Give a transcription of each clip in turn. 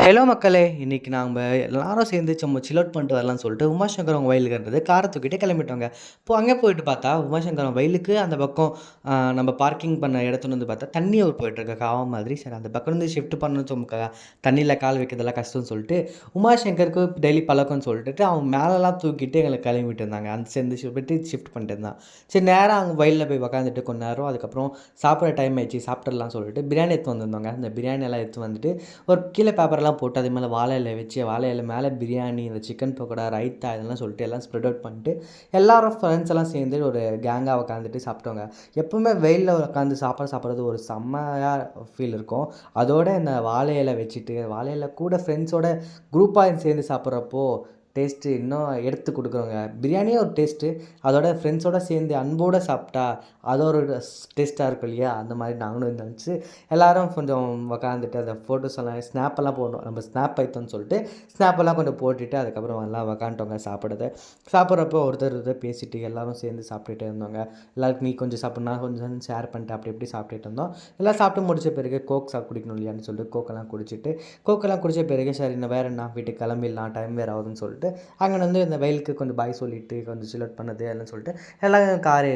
Hello மக்களே! இன்னைக்கு நாம்ப எல்லாரும் சேர்ந்து சும்மா சில் அவுட் பண்ணிட்டு வரலான்னு சொல்லிட்டு, உமாசங்கர் அவங்க வயலுக்கு கார தூக்கிட்டு கிளம்பிட்டோங்க. அங்கே போயிட்டு பார்த்தா, உமாசங்கர் அவங்க வயலுக்கு அந்த பக்கம் நம்ம பார்க்கிங் பண்ண இடத்துல வந்து பார்த்தா, தண்ணி போயிட்டுருக்கு காவா மாதிரி. சரி அந்த பக்கம் இருந்து ஷிஃப்ட் பண்ணணும்னு தண்ணியில கால் வைக்கிறதெல்லாம் கஷ்டம்னு சொல்லிட்டு, உமாசங்கருக்கு டெய்லி பழக்கம்னு சொல்லிட்டு, அவன் மேலலாம் தூக்கிட்டு எங்கள கிளம்பிட்டு இருந்தாங்க. அந்த சேர்ந்து ஷிஃப்ட் பண்ணிட்டு இருந்தான். சரி நேரா அவங்க வயல்ல போய் உக்காந்துட்டு கொஞ்ச நேரம், அதுக்கப்புறம் சாப்பிட்ற டைம் ஆயிடுச்சு சாப்பிட்டுடலாம்னு சொல்லிட்டு, பிரியாணி எடுத்து வந்திருந்தோங்க. அந்த பிரியாணி எல்லாம் எடுத்து வந்துட்டு, ஒரு கீழே பேப்பர்லாம் போட்டு அது மேலே வாழை இலை வச்சு வாழை இலை மேலே பிரியாணி, இந்த சிக்கன் பக்கோடா, ரைத்தா இதெல்லாம் சொல்லிட்டு எல்லாம் ஸ்ப்ரெட் அவுட் பண்ணிட்டு எல்லாரும் ஃப்ரெண்ட்ஸ் எல்லாம் சேர்ந்து ஒரு கேங்காக உட்காந்துட்டு சாப்பிட்டோங்க. எப்பவுமே வெயிலில் உட்காந்து சாப்பிட்றது ஒரு செம்மையாக ஃபீல் இருக்கும். அதோட இந்த வாழை இலை வச்சுட்டு வாழை இலை கூட ஃப்ரெண்ட்ஸோட குரூப்பாக சேர்ந்து சாப்பிட்றப்போ டேஸ்ட்டு இன்னும் எடுத்து கொடுக்குறோங்க. பிரியாணியே ஒரு டேஸ்ட்டு, அதோட ஃப்ரெண்ட்ஸோடு சேர்ந்து அன்போடு சாப்பிட்டா அது ஒரு டேஸ்ட்டாக இருக்கும் இல்லையா? அந்த மாதிரி நாங்களும் நினச்சி எல்லோரும் கொஞ்சம் உக்காந்துட்டு அந்த ஃபோட்டோஸ் எல்லாம் ஸ்னாப்பெல்லாம் போடணும். நம்ம ஸ்னாப் பைத்தோன்னு சொல்லிட்டு ஸ்னாப்பெல்லாம் கொஞ்சம் போட்டுட்டு அதுக்கப்புறம் எல்லாம் உக்காந்துட்டோங்க சாப்பிட்றப்போ ஒருத்தர் பேசிட்டு எல்லோரும் சேர்ந்து சாப்பிட்டுட்டு இருந்தோங்க. எல்லாருக்கும் நீ கொஞ்சம் சாப்பிட்னா கொஞ்சம் ஷேர் பண்ணிட்டு அப்படி இப்படி சாப்பிட்டுட்டு இருந்தோம். எல்லாம் சாப்பிட்டு முடிச்ச பிறகு கோக் குடிக்கணும் இல்லையான்னு சொல்லிட்டு கோக்கெல்லாம் குடித்த பிறகு சரி இன்னும் வேறு என்ன வீட்டுக்கு கிளம்பிடலாம் டைம் வேறு ஆகுதுன்னு சொல்லிட்டு அங்கே வந்து இந்த வயலுக்கு கொஞ்சம் பாய் சொல்லிவிட்டு கொஞ்சம் சில் அவுட் பண்ணது எல்லாம் சொல்லிட்டு எல்லாம் கார்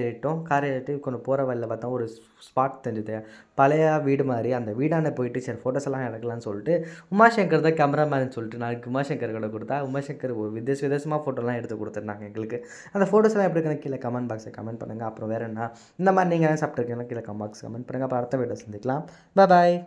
ஏறிட்டு கொஞ்சம் போகிற வழியில் பார்த்தா ஒரு ஸ்பாட் தெரிஞ்சுது. பழைய வீடு மாதிரி அந்த வீடாண்ட போயிட்டு சரி ஃபோட்டோஸ் எல்லாம் எடுக்கலாம்னு சொல்லிட்டு உமாசங்கர் தான் கேமராமேன் சொல்லிட்டு நாளைக்கு உமாசங்கர் கூட கொடுத்தா உமாசங்கர் ஒரு விதவிதமாக ஃபோட்டோலாம் எடுத்து கொடுத்துருந்தாங்க எங்களுக்கு. அந்த ஃபோட்டோஸ்லாம் எப்படி இருக்குன்னு கீழே கமெண்ட் பாக்ஸில் கமெண்ட் பண்ணுங்கள். அப்புறம் வேறு என்ன இந்த மாதிரி நீங்கள் சாப்பிட்ருக்கீங்கன்னா கீழே பாக்ஸ் கமெண்ட் பண்ணுங்கள். அப்புறம் அடுத்த வீடியோ சந்திக்கலாம். பாய்.